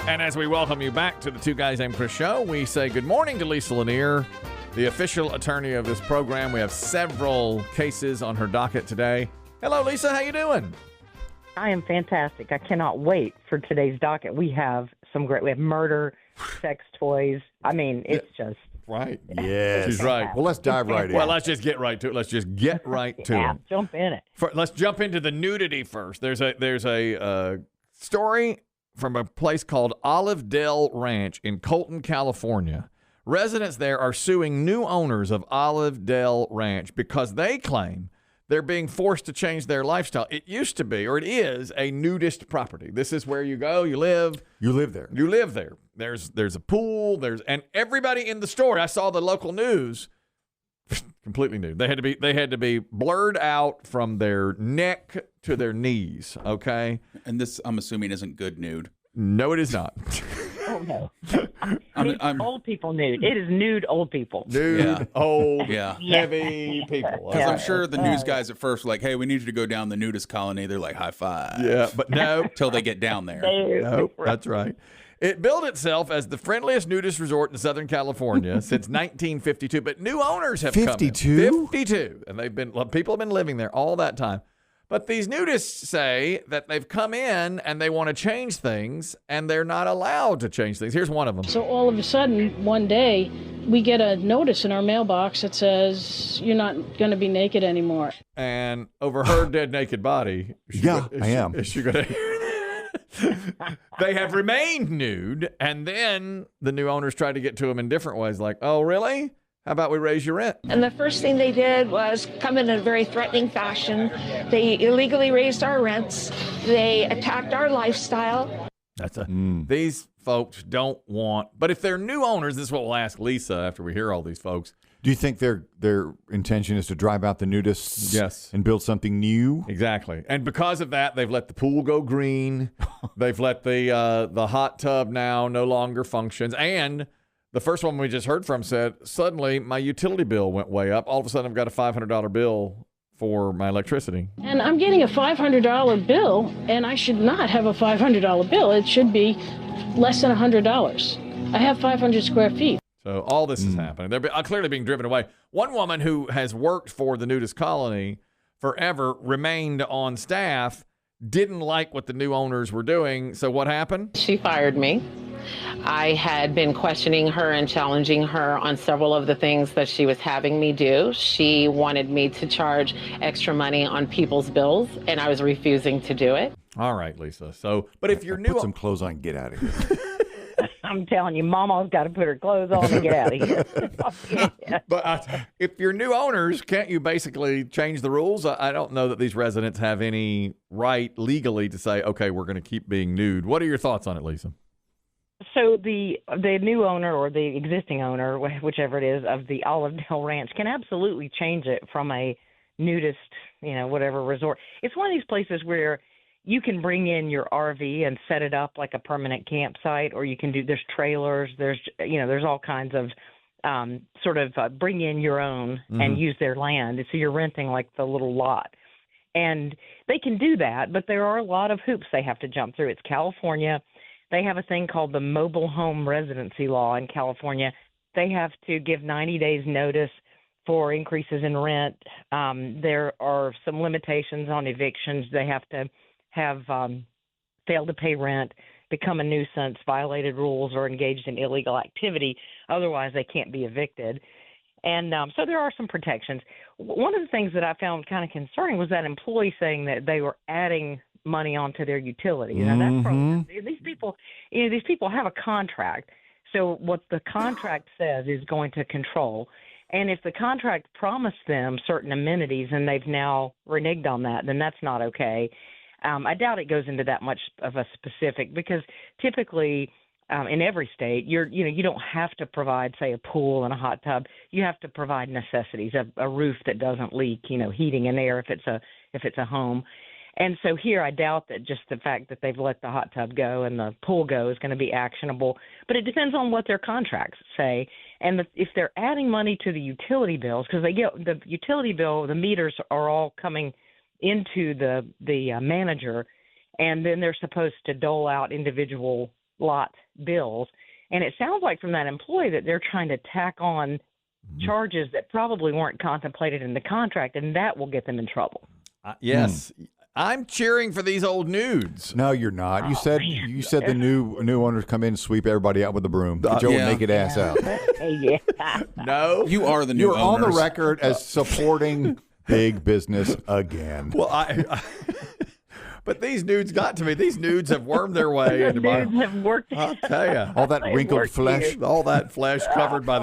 And as we welcome you back to the Two Guys Named Chris show, we say good morning to Lisa Lanier, the official attorney of this program. We have several cases on her docket today. Hello, Lisa. How you doing? I am fantastic. I cannot wait for today's docket. We have we have murder, sex toys. I mean, it's just... Right. Yes. She's right. Well, let's dive right in. Well, let's just get right to it. Let's just get right to it. Jump in it. Let's jump into the nudity first. There's a story from a place called Olive Dell Ranch in Colton, California. Residents there are suing new owners of Olive Dell Ranch because they claim they're being forced to change their lifestyle. It used to be, or it is, a nudist property. This is where you go, you live. You live there. You live there. There's a pool. And everybody in the story. I saw the local news. Completely nude. They had to be blurred out from their neck to their knees. Okay. And this, I'm assuming, isn't good nude. No, it is not. Oh no. It's old people nude. It is nude old people. Nude, old, heavy people. Because I'm sure the news guys at first were like, hey, we need you to go down the nudist colony. They're like, high five. Yeah, but no. Till they get down there. No, that's right. It billed itself as the friendliest nudist resort in Southern California since 1952, but new owners have come in. 52? And people have been living there all that time. But these nudists say that they've come in and they want to change things, and they're not allowed to change things. Here's one of them. So all of a sudden, one day, we get a notice in our mailbox that says, you're not going to be naked anymore. And over her dead naked body, I am. Is she going to... They have remained nude, and then the new owners tried to get to them in different ways, like, oh, really? How about we raise your rent? And the first thing they did was come in a very threatening fashion. They illegally raised our rents. They attacked our lifestyle. These folks don't want, but if they're new owners, this is what we'll ask Lisa after we hear all these folks. Do you think their intention is to drive out the nudists? Yes. And build something new? Exactly. And because of that, they've let the pool go green. They've let the hot tub now no longer functions. And the first one we just heard from said, suddenly my utility bill went way up. All of a sudden I've got a $500 bill for my electricity. And I'm getting a $500 bill, and I should not have a $500 bill. It should be less than $100. I have 500 square feet. So all this is happening. They're clearly being driven away. One woman who has worked for the nudist colony forever, remained on staff, didn't like what the new owners were doing. So what happened? She fired me. I had been questioning her and challenging her on several of the things that she was having me do. She wanted me to charge extra money on people's bills, and I was refusing to do it. All right, Lisa. So, but if you're new... Put some clothes on and get out of here. I'm telling you, Mama's got to put her clothes on and get out of here. But if you're new owners, can't you basically change the rules? I don't know that these residents have any right legally to say, okay, we're going to keep being nude. What are your thoughts on it, Lisa? So the new owner or the existing owner, whichever it is, of the Olive Dell Ranch can absolutely change it from a nudist, whatever resort. It's one of these places where you can bring in your RV and set it up like a permanent campsite, or you can there's trailers, there's all kinds of bring in your own and use their land. So you're renting like the little lot. And they can do that, but there are a lot of hoops they have to jump through. It's California. They have a thing called the Mobile Home Residency Law in California. They have to give 90 days notice for increases in rent. There are some limitations on evictions. They have to have failed to pay rent, become a nuisance, violated rules, or engaged in illegal activity. Otherwise, they can't be evicted. And so there are some protections. One of the things that I found kind of concerning was that employee saying that they were adding money onto their utilities. Now, that's these people have a contract. So what the contract says is going to control. And if the contract promised them certain amenities and they've now reneged on that, then that's not okay. I doubt it goes into that much of a specific, because typically in every state, you don't have to provide, say, a pool and a hot tub. You have to provide necessities, a roof that doesn't leak, heating and air if it's a home. And so here, I doubt that just the fact that they've let the hot tub go and the pool go is going to be actionable. But it depends on what their contracts say. And if they're adding money to the utility bills, because they get the utility bill, the meters are all coming into the manager, and then they're supposed to dole out individual lot bills. And it sounds like from that employee that they're trying to tack on charges that probably weren't contemplated in the contract, and that will get them in trouble. Yes. I'm cheering for these old nudes. No, you're not. You said the new owners come in and sweep everybody out with a broom. Get your Yeah. naked ass out. Yeah. No. You are the new You're on the owners. record as supporting big business again. Well, but these nudes got to me. These nudes have wormed their way The into my. dudes have worked. I'll tell you. All that wrinkled worked flesh. here. All that flesh covered by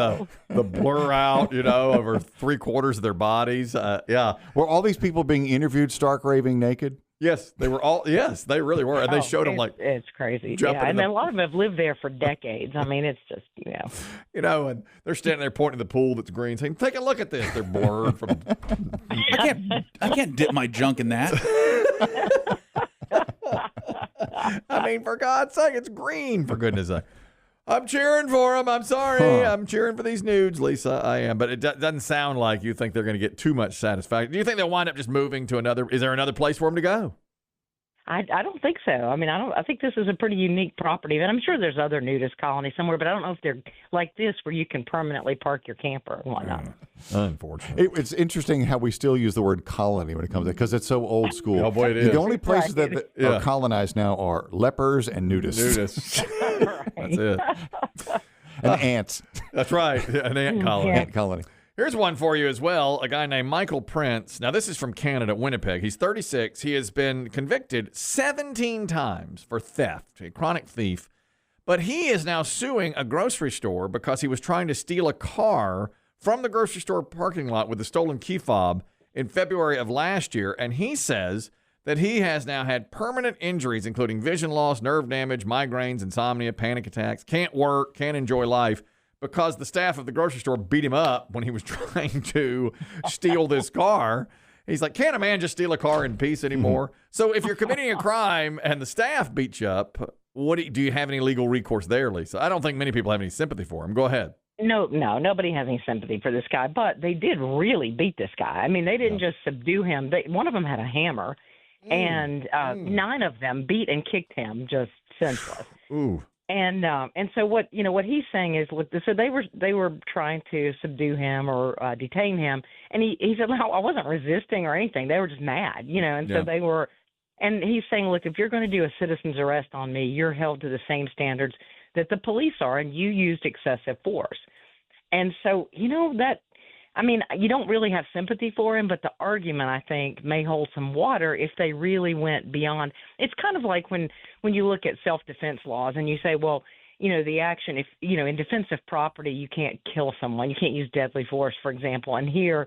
the blur out, over 3/4 of their bodies. Yeah. Were all these people being interviewed stark raving naked? Yes, they were all. Yes, they really were, and they showed them like it's crazy. jumping Yeah, in and the- a lot of them have lived there for decades. I mean, it's just and they're standing there pointing at the pool that's green, saying, "Take a look at this." They're blurred from. I can't dip my junk in that. I mean, for God's sake, it's green. For goodness sake. I'm cheering for them. I'm sorry. I'm cheering for these nudes, Lisa. I am. But it doesn't sound like you think they're going to get too much satisfaction. Do you think they'll wind up just moving to another? Is there another place for them to go? I don't think so. I mean, I think this is a pretty unique property, and I'm sure there's other nudist colonies somewhere, but I don't know if they're like this where you can permanently park your camper and whatnot. Unfortunately. It's interesting how we still use the word colony when it comes to because it's so old school. Oh, boy, it is. The only places that Yeah. are colonized now are lepers and nudists. Nudists. That's it. And ants. That's right. An ant colony. Yeah. Ant colony. Here's one for you as well. A guy named Michael Prince. Now, this is from Canada, Winnipeg. He's 36. He has been convicted 17 times for theft, a chronic thief. But he is now suing a grocery store because he was trying to steal a car from the grocery store parking lot with a stolen key fob in February of last year. And he says that he has now had permanent injuries, including vision loss, nerve damage, migraines, insomnia, panic attacks, can't work, can't enjoy life, because the staff of the grocery store beat him up when he was trying to steal this car. He's like, can't a man just steal a car in peace anymore? So if you're committing a crime and the staff beats you up, do you have any legal recourse there, Lisa? I don't think many people have any sympathy for him. Go ahead. No, nobody has any sympathy for this guy, but they did really beat this guy. I mean, they didn't just subdue him. One of them had a hammer, and 9 of them beat and kicked him just senseless. Ooh. And so what he's saying is, so they were trying to subdue him or detain him, and he said, "No, I wasn't resisting or anything. They were just mad, and so they were." And he's saying, "Look, if you're going to do a citizen's arrest on me, you're held to the same standards that the police are, and you used excessive force." And so that. I mean, you don't really have sympathy for him, but the argument, I think, may hold some water if they really went beyond. It's kind of like when you look at self-defense laws and you say, well, the action, if, in defensive property, you can't kill someone. You can't use deadly force, for example. And here,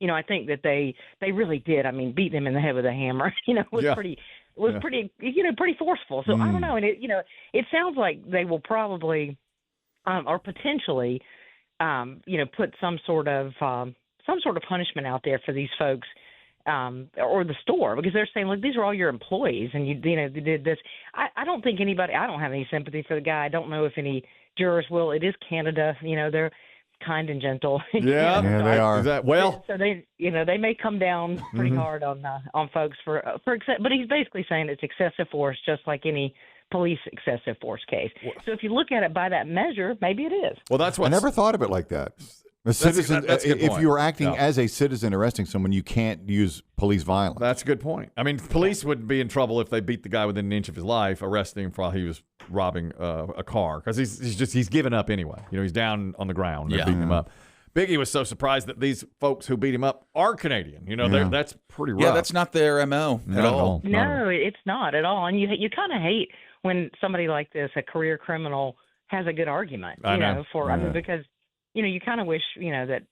I think that they really did. I mean, beating him in the head with a hammer, was pretty forceful. So I don't know. And it sounds like they will probably or potentially put some sort of punishment out there for these folks, or the store, because they're saying, look, these are all your employees, and you did this. I don't think anybody. I don't have any sympathy for the guy. I don't know if any jurors will. It is Canada. They're kind and gentle. Yeah, they are. Well, so they may come down pretty hard on folks for but he's basically saying it's excessive force, just like any police excessive force case. So if you look at it by that measure, maybe it is. well, that's what I never thought of it like that. A citizen, that's a good if point. you were acting Yeah. as a citizen arresting someone, you can't use police violence. That's a good point. I mean, police would be in trouble if they beat the guy within an inch of his life, arresting him while he was robbing a car, because he's given up anyway. He's down on the ground. They're beating him up. Biggie was so surprised that these folks who beat him up are Canadian. That's pretty rough. Yeah, that's not their MO at all. No, it's not at all. And you kind of hate when somebody like this, a career criminal, has a good argument. Because you kind of wish that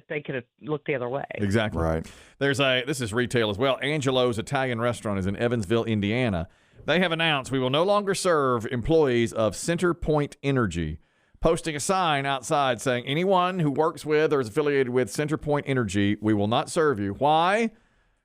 they could have looked the other way. Exactly. Right. This is retail as well. Angelo's Italian restaurant is in Evansville, Indiana. They have announced we will no longer serve employees of CenterPoint Energy, posting a sign outside saying anyone who works with or is affiliated with CenterPoint Energy, we will not serve you. Why?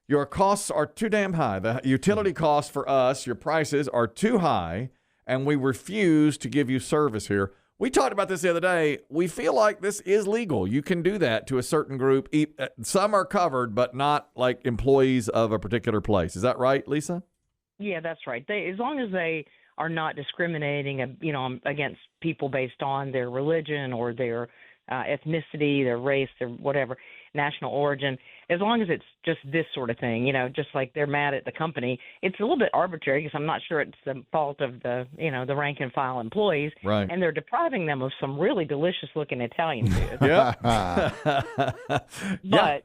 Your costs are too damn high. The utility costs for us, your prices are too high, and we refuse to give you service here. We talked about this the other day. We feel like this is legal. You can do that to a certain group. Some are covered, but not like employees of a particular place. Is that right, Lisa? Yeah, that's right. As long as they are not discriminating, against people based on their religion or their ethnicity, their race, their whatever, national origin, as long as it's just this sort of thing, just like they're mad at the company, it's a little bit arbitrary because I'm not sure it's the fault of the rank and file employees. Right. And they're depriving them of some really delicious looking Italian food. Yeah. But,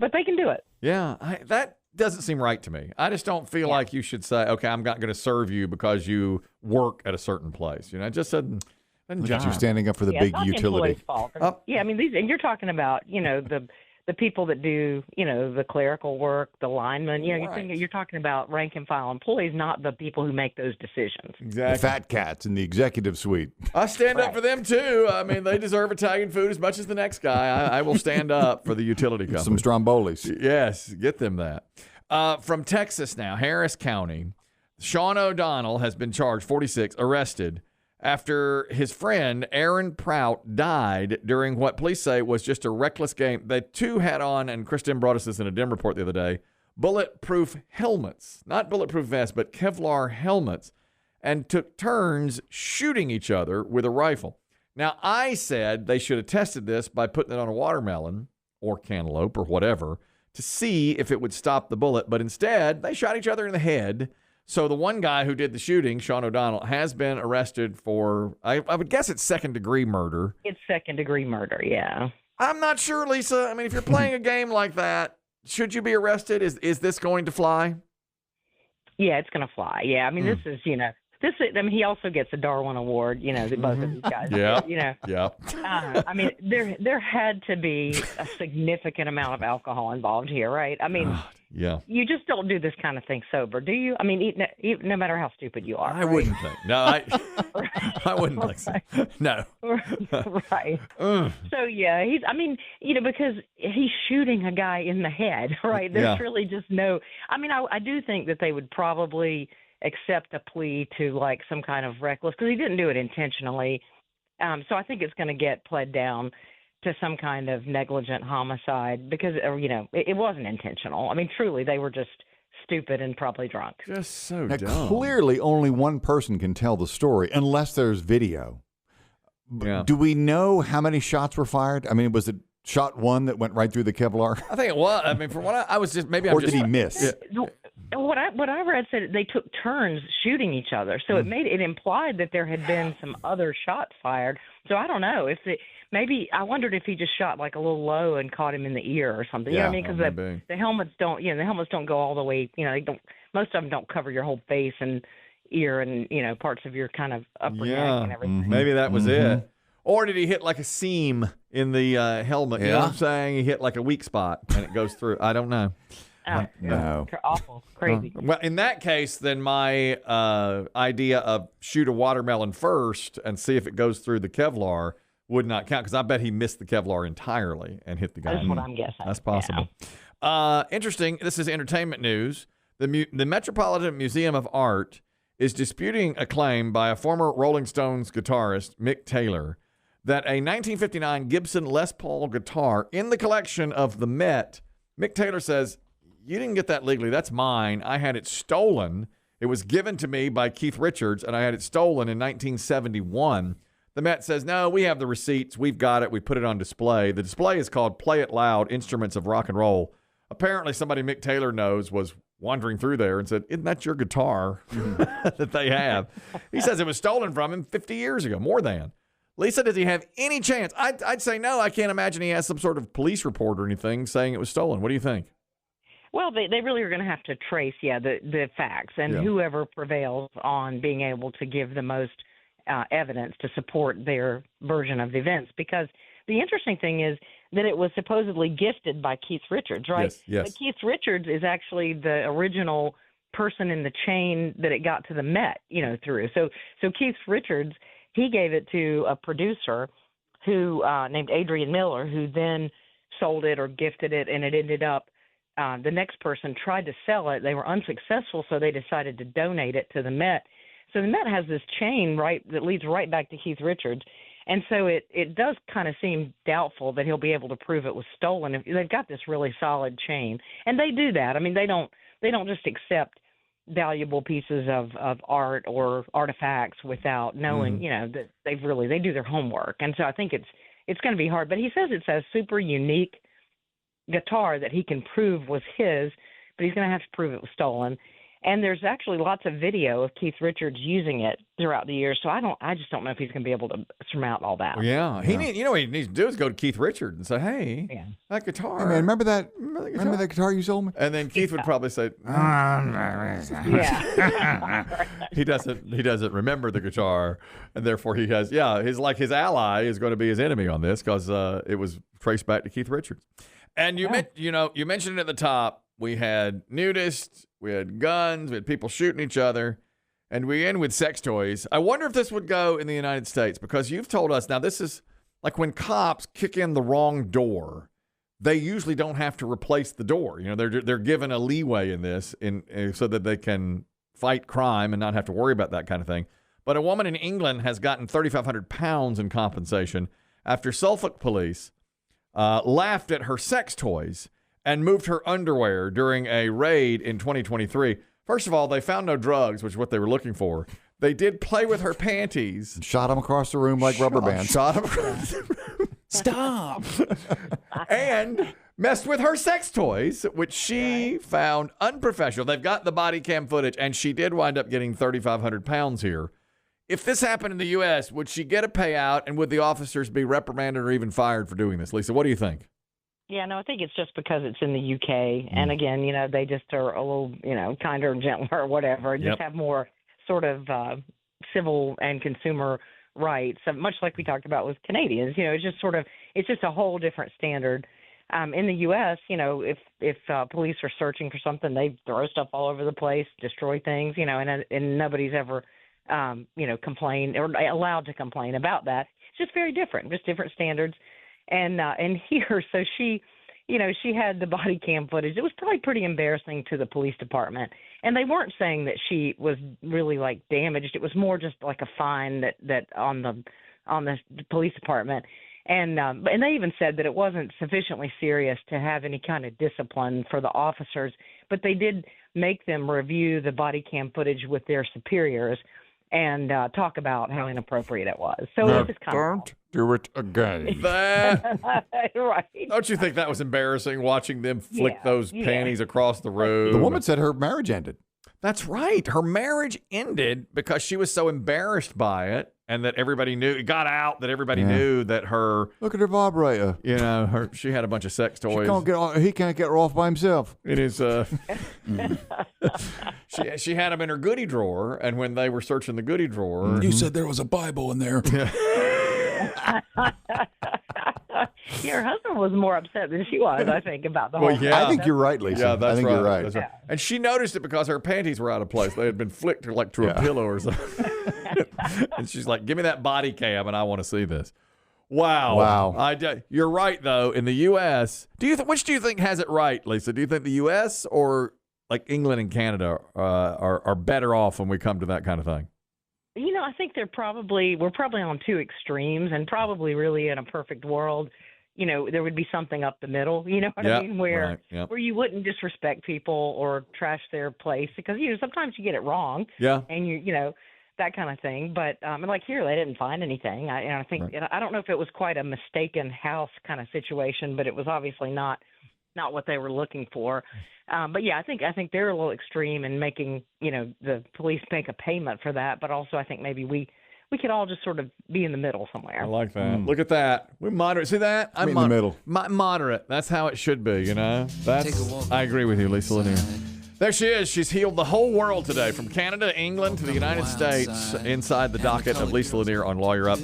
but they can do it. Yeah. That doesn't seem right to me. I just don't feel like you should say, okay, I'm not going to serve you because you work at a certain place. It just doesn't Look at you standing up for the big it's not utility. The employee's fault. Yeah, I mean, and you're talking about, the people that do, the clerical work, the linemen. You're talking about rank and file employees, not the people who make those decisions. Exactly. The fat cats in the executive suite. I stand up for them too. I mean, they deserve Italian food as much as the next guy. I will stand up for the utility company. Some Strombolis. Yes, get them that. From Texas now, Harris County, Sean O'Donnell has been charged, 46, arrested after his friend Aaron Prout died during what police say was just a reckless game. The two had on, and Kristen brought us this in a DIM report the other day, bulletproof helmets, not bulletproof vests, but Kevlar helmets, and took turns shooting each other with a rifle. Now, I said they should have tested this by putting it on a watermelon or cantaloupe or whatever to see if it would stop the bullet, but instead they shot each other in the head. So the one guy who did the shooting, Sean O'Donnell, has been arrested for, I would guess it's second-degree murder. It's second-degree murder, yeah. I'm not sure, Lisa. I mean, if you're playing a game like that, should you be arrested? Is this going to fly? Yeah, it's going to fly. Yeah, I mean, this is, he also gets a Darwin Award, both of these guys. Yeah. Yeah. I mean, there had to be a significant amount of alcohol involved here, right? I mean, yeah. You just don't do this kind of thing sober, do you? I mean, no matter how stupid you are. I wouldn't think. No, I wouldn't think so. No. Right. So, yeah, because he's shooting a guy in the head, right? There's really just no, I do think that they would probably accept a plea to like some kind of reckless, because he didn't do it intentionally. So I think it's going to get pled down to some kind of negligent homicide because, it wasn't intentional. I mean, truly, they were just stupid and probably drunk. Just so now, dumb. Clearly, only one person can tell the story unless there's video. Yeah. Do we know how many shots were fired? I mean, was it shot one that went right through the Kevlar? I think it was. I mean, from what I was just, maybe or did he miss? Yeah. What I read said they took turns shooting each other, so it implied that there had been some other shots fired. So I don't know if maybe I wondered if he just shot like a little low and caught him in the ear or something. Yeah, you know what I mean? Because the helmets don't, the helmets don't go all the way. They don't. Most of them don't cover your whole face and ear and parts of your kind of upper neck and everything. Mm-hmm. Maybe that was it. Or did he hit like a seam in the helmet? You know what I'm saying? He hit like a weak spot and it goes through. I don't know. No. Awful. Crazy. Well, in that case, then my idea of shoot a watermelon first and see if it goes through the Kevlar would not count, because I bet he missed the Kevlar entirely and hit the guy. That's what I'm guessing. That's possible. Yeah. Interesting. This is entertainment news. The Metropolitan Museum of Art is disputing a claim by a former Rolling Stones guitarist, Mick Taylor, that a 1959 Gibson Les Paul guitar in the collection of the Met, Mick Taylor says, you didn't get that legally. That's mine. I had it stolen. It was given to me by Keith Richards, and I had it stolen in 1971. The Met says, no, we have the receipts. We've got it. We put it on display. The display is called Play It Loud, Instruments of Rock and Roll. Apparently, somebody Mick Taylor knows was wandering through there and said, isn't that your guitar that they have? He says it was stolen from him 50 years ago, more than. Lisa, does he have any chance? I'd say no. I can't imagine he has some sort of police report or anything saying it was stolen. What do you think? Well, they really are going to have to trace, the facts, and whoever prevails on being able to give the most evidence to support their version of the events. Because the interesting thing is that it was supposedly gifted by Keith Richards, right? Yes. But Keith Richards is actually the original person in the chain that it got to the Met, through. So Keith Richards, he gave it to a producer who named Adrian Miller, who then sold it or gifted it, and it ended up the next person tried to sell it. They were unsuccessful, so they decided to donate it to the Met. So the Met has this chain that leads right back to Keith Richards. And so it does kind of seem doubtful that he'll be able to prove it was stolen. They've got this really solid chain. And they do that. I mean, they don't just accept, valuable pieces of art or artifacts without knowing, that they do their homework. And so I think it's going to be hard. But he says it's a super unique guitar that he can prove was his, but he's going to have to prove it was stolen. And there's actually lots of video of Keith Richards using it throughout the years. So I just don't know if he's going to be able to surmount all that. Well, yeah. What he needs to do is go to Keith Richards and say, hey, that guitar. Hey, man, remember that guitar you sold me? And then Keith would probably say, he doesn't remember the guitar. And therefore he has, his ally is going to be his enemy on this because it was traced back to Keith Richards. And you mentioned it at the top. We had nudists, we had guns, we had people shooting each other, and we end with sex toys. I wonder if this would go in the United States because you've told us, now this is like when cops kick in the wrong door, they usually don't have to replace the door. They're given a leeway in this so that they can fight crime and not have to worry about that kind of thing. But a woman in England has gotten 3,500 pounds in compensation after Suffolk police laughed at her sex toys and moved her underwear during a raid in 2023. First of all, they found no drugs, which is what they were looking for. They did play with her panties. Shot them across the room like rubber bands. Shot them across the room. Stop. And messed with her sex toys, which she found unprofessional. They've got the body cam footage, and she did wind up getting 3,500 pounds here. If this happened in the U.S., would she get a payout, and would the officers be reprimanded or even fired for doing this? Lisa, what do you think? Yeah, no, I think it's just because it's in the UK. And again, they just are a little, kinder and gentler or whatever. Just have more sort of civil and consumer rights, much like we talked about with Canadians. It's just it's just a whole different standard. In the U.S., if police are searching for something, they throw stuff all over the place, destroy things, and nobody's ever, complained or allowed to complain about that. It's just very different, just different standards. And here, so she had the body cam footage. It was probably pretty embarrassing to the police department. And they weren't saying that she was really damaged. It was more just like a fine that on the police department. And they even said that it wasn't sufficiently serious to have any kind of discipline for the officers, but they did make them review the body cam footage with their superiors and talk about how inappropriate it was. So it was kind Don't do it again. right. Don't you think that was embarrassing, watching them flick those panties across the room? The woman said her marriage ended. That's right. Her marriage ended because she was so embarrassed by it, and that everybody knew, it got out that everybody knew that her. Look at her vibrator. She had a bunch of sex toys. He can't get her off by himself. It is. She had them in her goodie drawer, and when they were searching the goodie drawer, you said there was a Bible in there. Her husband was more upset than she was, I think, about the whole thing. I think you're right, Lisa. Yeah, that's I think right. you're right. That's right. And she noticed it because her panties were out of place. They had been flicked to a pillow or something. And she's like, "Give me that body cam, and I want to see this." Wow. You're right, though. In the U.S., which do you think has it right, Lisa? Do you think the U.S. or like England and Canada are better off when we come to that kind of thing? I think we're probably on two extremes, and probably really in a perfect world, there would be something up the middle, I mean, where you wouldn't disrespect people or trash their place because, sometimes you get it wrong. Yeah. And that kind of thing. But like here, they didn't find anything. I think I don't know if it was quite a mistaken house kind of situation, but it was obviously not what they were looking for. But yeah, I think they're a little extreme in making, the police make a payment for that. But also I think maybe we could all just sort of be in the middle somewhere. I like that. Look at that. We're moderate. See that? I'm in the middle. Moderate. That's how it should be, I agree with you, Lisa Lanier. There she is. She's healed the whole world today, from Canada, England, to the United States, inside the docket of Lisa Lanier on Lawyer Up.